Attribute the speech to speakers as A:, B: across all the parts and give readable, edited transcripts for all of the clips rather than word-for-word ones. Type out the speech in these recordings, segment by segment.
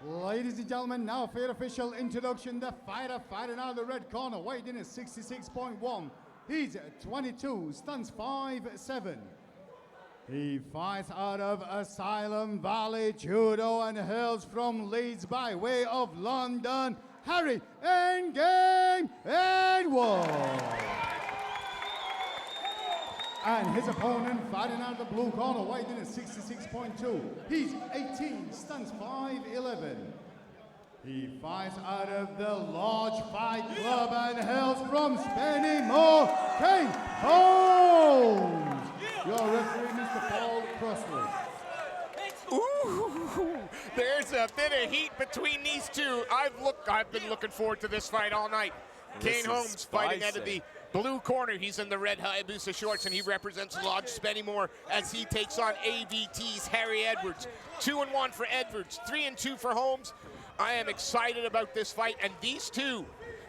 A: Ladies and gentlemen, now for your official introduction, the fighter fighting out of the red corner, weighing in at 66.1. He's 22, stands 5'7". He fights out of Asylum Valley Judo and hails from Leeds by way of London, Harry Endgame Edwards. And his opponent fighting out of the blue corner, weighing in at 66.2. He's 18, stands 5'11". He fights out of the Lodge Fight Club and hails from Spennymoor, Kayne, Holmes. Your referee, Mr. Paul Crossley.
B: Ooh, there's a bit of heat between these two. I've been looking forward to this fight all night. Kayne Holmes fighting out of the blue corner. He's in the red Hayabusa shorts, and he represents Lodge Spennymoor as he takes on AVT's Harry Edwards. 2-1 for Edwards, 3-2 for Holmes. I am excited about this fight, and these two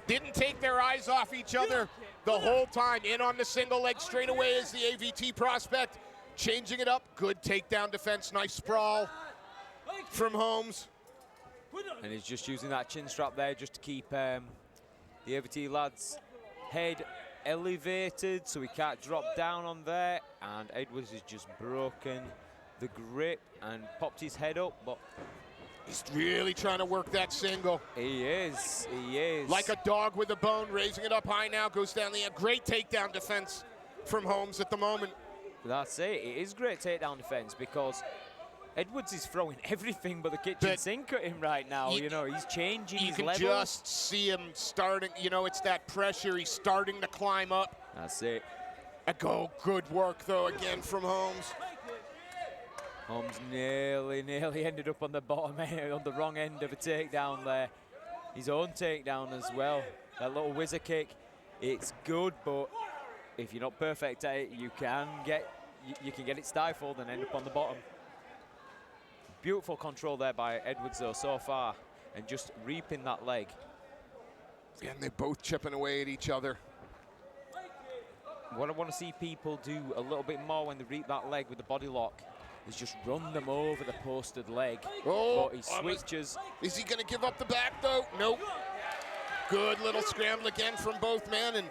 B: didn't take their eyes off each other the whole time. In on the single leg straight away is the AVT prospect, changing it up. Good takedown defense, nice sprawl from Holmes.
C: And he's just using that chin strap there just to keep the AVT lad's head elevated so he can't drop down on there. And Edwards has just broken the grip and popped his head up, but
B: he's really trying to work that single.
C: He is.
B: Like a dog with a bone, raising it up high now, goes down the end. Great takedown defense from Holmes at the moment.
C: That's it. It is great takedown defense because Edwards is throwing everything but the kitchen sink at him right now. You know, he's changing his level.
B: You can just see him starting, you know, it's that pressure. He's starting to climb up.
C: That's it.
B: Good work, though, again from Holmes.
C: Holmes nearly ended up on the bottom end, on the wrong end of a takedown there. His own takedown as well. That little whizzer kick, it's good, but if you're not perfect at it, you can get it stifled and end up on the bottom. Beautiful control there by Edwards though so far, and just reaping that leg.
B: And they're both chipping away at each other.
C: What I want to see people do a little bit more when they reap that leg with the body lock is just run them over the posted leg.
B: Oh,
C: but he switches.
B: Is he going to give up the back though? Nope. Good little scramble again from both men, and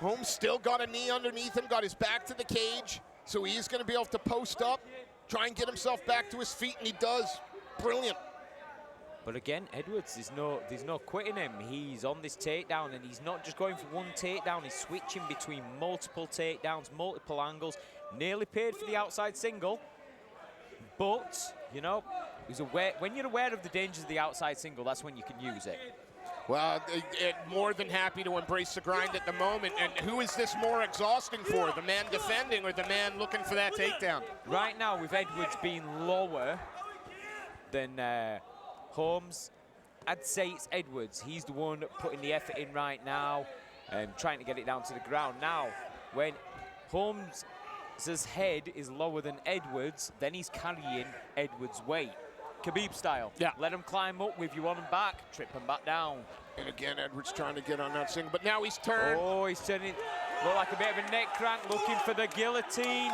B: Holmes still got a knee underneath him, got his back to the cage, so he is going to be able to post up, try and get himself back to his feet, and he does. Brilliant.
C: But again, Edwards, there's no quitting him. He's on this takedown, and he's not just going for one takedown. He's switching between multiple takedowns, multiple angles. Nearly paid for the outside single, but you know, when you're aware of the dangers of the outside single, that's when you can use it.
B: Well, more than happy to embrace the grind at the moment. And who is this more exhausting for, the man defending or the man looking for that takedown?
C: Right now, with Edwards being lower than Holmes, I'd say it's Edwards. He's the one putting the effort in right now, trying to get it down to the ground. Now, when Holmes' head is lower than Edwards, then he's carrying Edwards' weight. Khabib style.
B: Yeah.
C: Let him climb up with you on him back, trip him back down.
B: And again, Edwards trying to get on that single, but now he's turned.
C: Oh, he's turning, look like a bit of a neck crank, looking for the guillotine.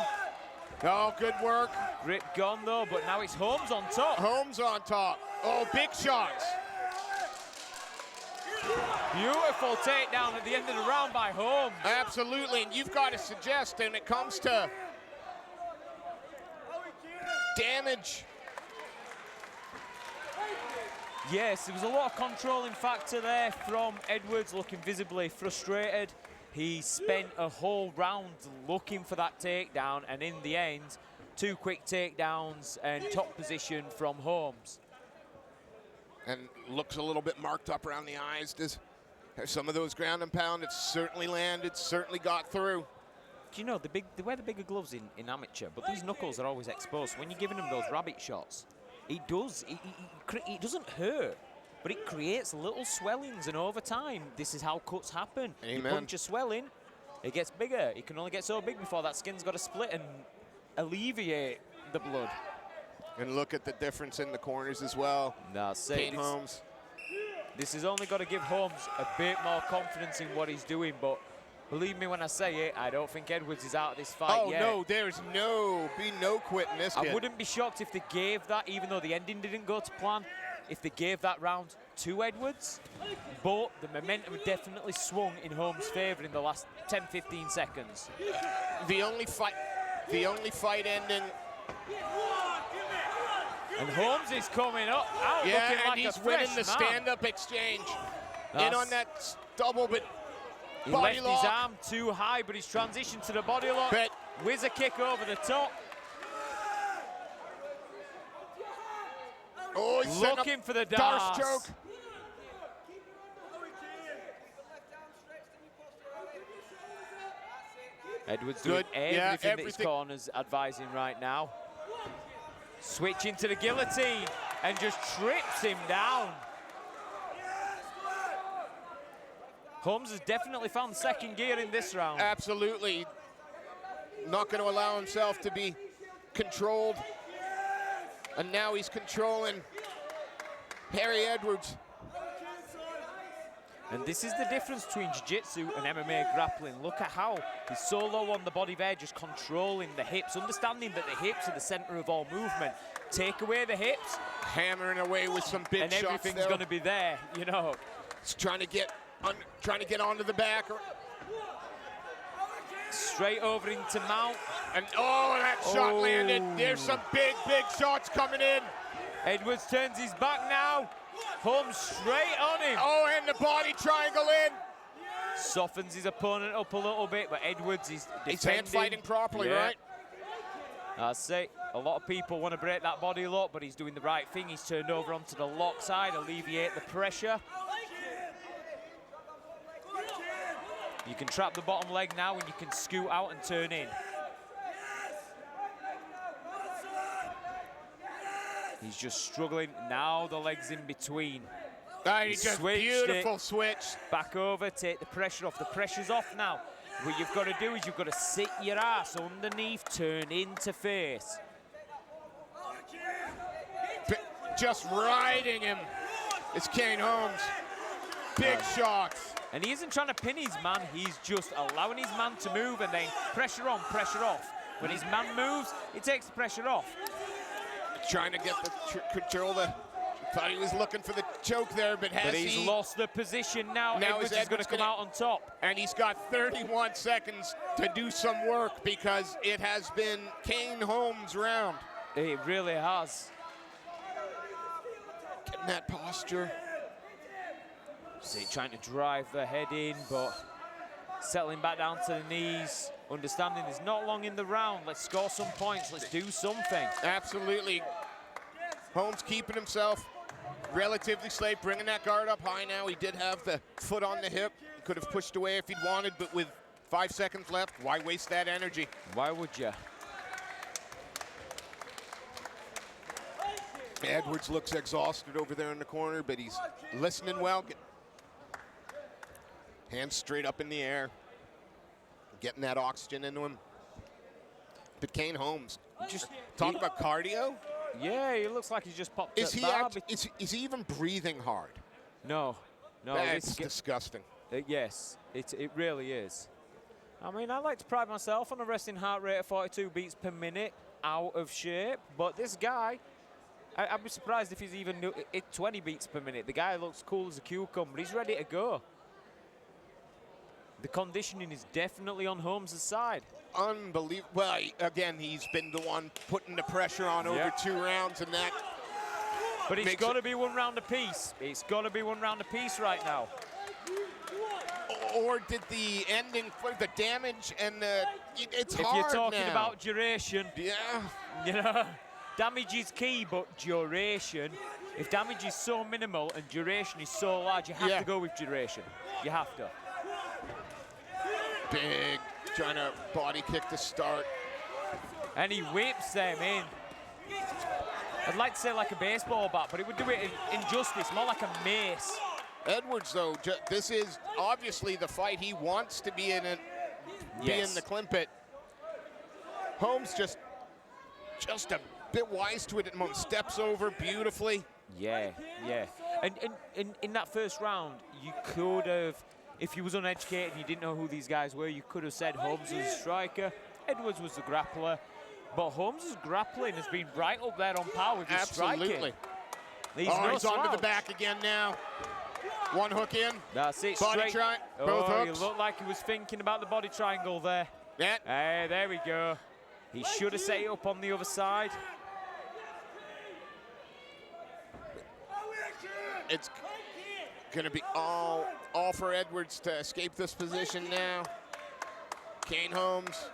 B: Oh, good work.
C: Grip gone though, but now it's Holmes on top.
B: Holmes on top. Oh, big shots.
C: Beautiful takedown at the end of the round by Holmes.
B: Absolutely, and you've got to suggest when it comes to damage.
C: Yes, there was a lot of controlling factor there from Edwards, looking visibly frustrated. He spent a whole round looking for that takedown, and in the end, 2 quick takedowns and top position from Holmes.
B: And looks a little bit marked up around the eyes. Does some of those ground and pound, it's certainly landed, certainly got through.
C: Do you know, they wear the bigger gloves in amateur, but these knuckles are always exposed. When you're giving them those rabbit shots, it doesn't hurt, but it creates little swellings, and over time, this is how cuts happen.
B: Amen.
C: You punch a swelling, it gets bigger. It can only get so big before that skin's got to split and alleviate the blood.
B: And look at the difference in the corners as well.
C: That's it.
B: Kayne Holmes.
C: This has only got to give Holmes a bit more confidence in what he's doing, but Believe me when I say it, I don't think Edwards is out of this fight yet.
B: No, there's no quitting this kid.
C: I wouldn't be shocked if they gave that, even though the ending didn't go to plan, if they gave that round to Edwards. But the momentum definitely swung in Holmes' favour in the last 10-15 seconds.
B: The only fight ending.
C: And Holmes is coming up, looking
B: and
C: like
B: he's
C: a fresh
B: winning the
C: man.
B: stand-up exchange. In on that double, but
C: He
B: body
C: left
B: lock.
C: his arm too high, but he's transitioned to the body lock.
B: But
C: Whizzer kick over the top.
B: oh, he's
C: Looking for the
B: Darce
C: Darce.
B: choke.
C: Edwards doing
B: Good.
C: everything that his
B: everything.
C: corner's advising right now. Switching to the guillotine and just trips him down. Holmes has definitely found second gear in this round.
B: Absolutely. Not going to allow himself to be controlled. And now he's controlling Harry Edwards.
C: And this is the difference between jiu-jitsu and MMA grappling. Look at how he's so low on the body there, just controlling the hips, understanding that the hips are the center of all movement. Take away the hips.
B: Hammering away with some big
C: and
B: shots
C: everything's going to be there, you know.
B: He's trying to get onto the back.
C: Straight over into mount.
B: And that shot landed. There's some big shots coming in.
C: Edwards turns his back now. Holmes straight on him.
B: Oh, and the body triangle in.
C: Softens his opponent up a little bit, but Edwards is defending.
B: He's hand fighting properly, right?
C: I say, a lot of people want to break that body lock, but he's doing the right thing. He's turned over onto the lock side, alleviate the pressure. You can trap the bottom leg now, and you can scoot out and turn in. He's just struggling. Now the leg's in between.
B: He just beautiful switch.
C: Back over, take the pressure off. The pressure's off now. What you've got to do is you've got to sit your ass underneath, turn into face.
B: Just riding him. It's Kayne Holmes. Big shots.
C: And he isn't trying to pin his man. He's just allowing his man to move and then pressure on, pressure off. When his man moves, he takes the pressure off.
B: Trying to get the control. Thought he was looking for the choke there, but
C: he's lost the position now. Edwards is going to come out on top.
B: And he's got 31 seconds to do some work because it has been Kayne Holmes' round.
C: It really has.
B: Getting that posture.
C: See, trying to drive the head in, but settling back down to the knees. Understanding there's not long in the round. Let's score some points. Let's do something.
B: Absolutely. Holmes keeping himself relatively safe, bringing that guard up high now. He did have the foot on the hip. He could have pushed away if he'd wanted, but with 5 seconds left, why waste that energy?
C: Why would you?
B: Edwards looks exhausted over there in the corner, but he's listening well. Hands straight up in the air. Getting that oxygen into him. But Kayne Holmes, just talk about cardio.
C: Yeah, he looks like he's just popped
B: is he even breathing hard?
C: No.
B: That's disgusting.
C: Yes, it really is. I mean, I like to pride myself on a resting heart rate of 42 beats per minute, out of shape. But this guy, I'd be surprised if he's even at 20 beats per minute. The guy looks cool as a cucumber. He's ready to go. The conditioning is definitely on Holmes' side.
B: Unbelievable. Well, again, he's been the one putting the pressure on over 2 rounds, and that.
C: But it's got to be 1 round apiece. It's got to be 1 round apiece right now.
B: Or did the ending for the damage and the? It's hard now.
C: If you're talking about duration,
B: yeah,
C: damage is key, but duration. If damage is so minimal and duration is so large, you have to go with duration. You have to.
B: Big, trying to body kick to start.
C: And he whips them in. I'd like to say like a baseball bat, but it would do it in justice, more like a mace.
B: Edwards, though, this is obviously the fight he wants to be in, be in the Climpet. Holmes just a bit wise to it at the moment. Steps over beautifully.
C: Yeah. And in that first round, you could have if you was uneducated and you didn't know who these guys were, you could have said Holmes was a striker, Edwards was the grappler. But Holmes' grappling has been right up there on par with his striking.
B: He's onto the back again now. One hook in.
C: That's it.
B: Body triangle. Both hooks.
C: He looked like he was thinking about the body triangle there.
B: Yeah.
C: Hey, there we go. He should have set it up on the other side.
B: It's going to be all for Edwards to escape this position now. Kayne Holmes.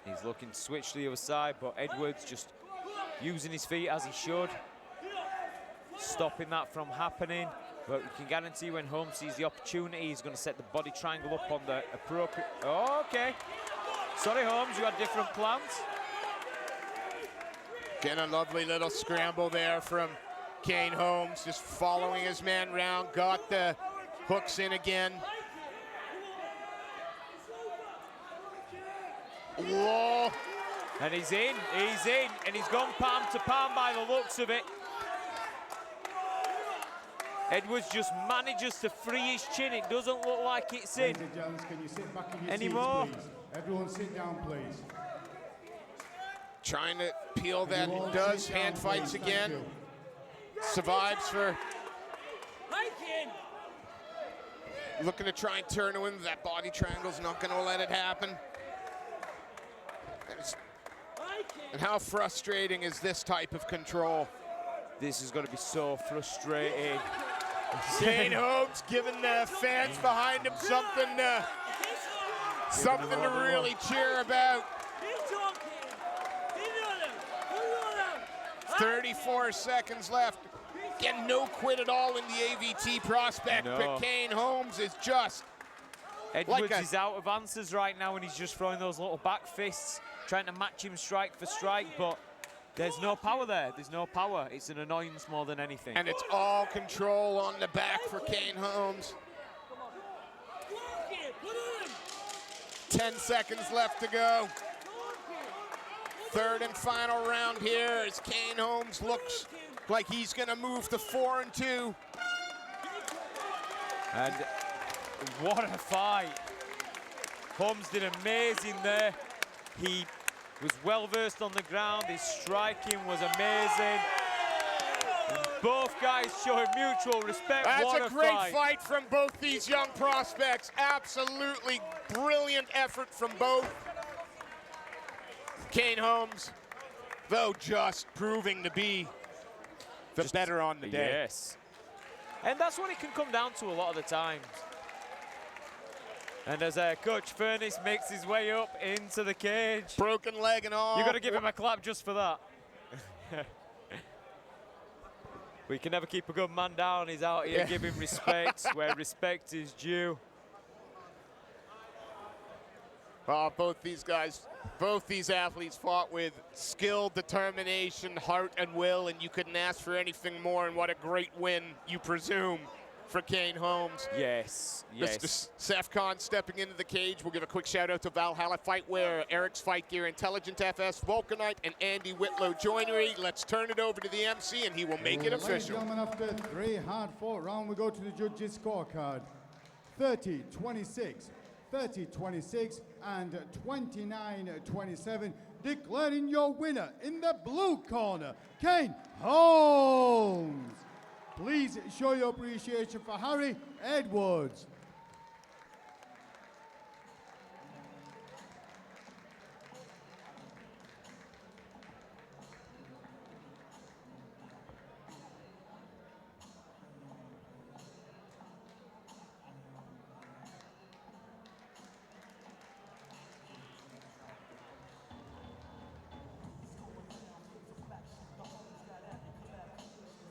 C: He's looking to switch to the other side, but Edwards just using his feet as he should. Stopping that from happening. But you can guarantee when Holmes sees the opportunity, he's going to set the body triangle up on the appropriate... Oh, okay. Sorry, Holmes, you had different plans.
B: Getting a lovely little scramble there from Kayne Holmes, just following his man round, got the hooks in again. Whoa.
C: And he's in, and he's gone palm to palm by the looks of it. Edwards just manages to free his chin. It doesn't look like it's in
A: Can you sit back in your
C: anymore.
A: Seats, please? Everyone sit down, please.
B: Trying to peel that, does hand down, fights please. Again. Survives for... Looking to try and turn him. That body triangle's not going to let it happen. And how frustrating is this type of control?
C: This is going to be so frustrating.
B: Kayne Holmes giving the fans behind him something to really cheer about. 34 seconds left. Again, no quit at all in the AVT prospect, but Kayne Holmes is just...
C: Edwards is out of answers right now, and he's just throwing those little back fists, trying to match him strike for strike, but there's no power there. There's no power. It's an annoyance more than anything.
B: And it's all control on the back for Kayne Holmes. 10 seconds left to go. Third and final round here as Kayne Holmes looks like he's going to move to 4-2.
C: And what a fight. Holmes did amazing there. He was well versed on the ground. His striking was amazing. And both guys showing mutual respect.
B: That's a great fight from both these young prospects. Absolutely brilliant effort from both. Kayne Holmes, though, just proving to be the better on the day.
C: Yes. And that's what it can come down to a lot of the times. And as Coach Furness makes his way up into the cage.
B: Broken leg and all.
C: You got to give him a clap just for that. We can never keep a good man down. He's out here giving respect where respect is due.
B: Both these guys, both these athletes fought with skill, determination, heart, and will, and you couldn't ask for anything more, and what a great win, you presume, for Kayne Holmes.
C: Yes, yes.
B: Mr. Sefcon stepping into the cage. We'll give a quick shout out to Valhalla Fightwear, Eric's Fight Gear, Intelligent FS, Vulcanite, and Andy Whitlow Joinery. Let's turn it over to the MC, and he will make it official.
A: Ladies and gentlemen, after 3 hard-fought rounds, we go to the judges' scorecard. 30-26, 30-26, and 29-27. Declaring your winner in the blue corner, Kayne Holmes. Please show your appreciation for Harry Edwards.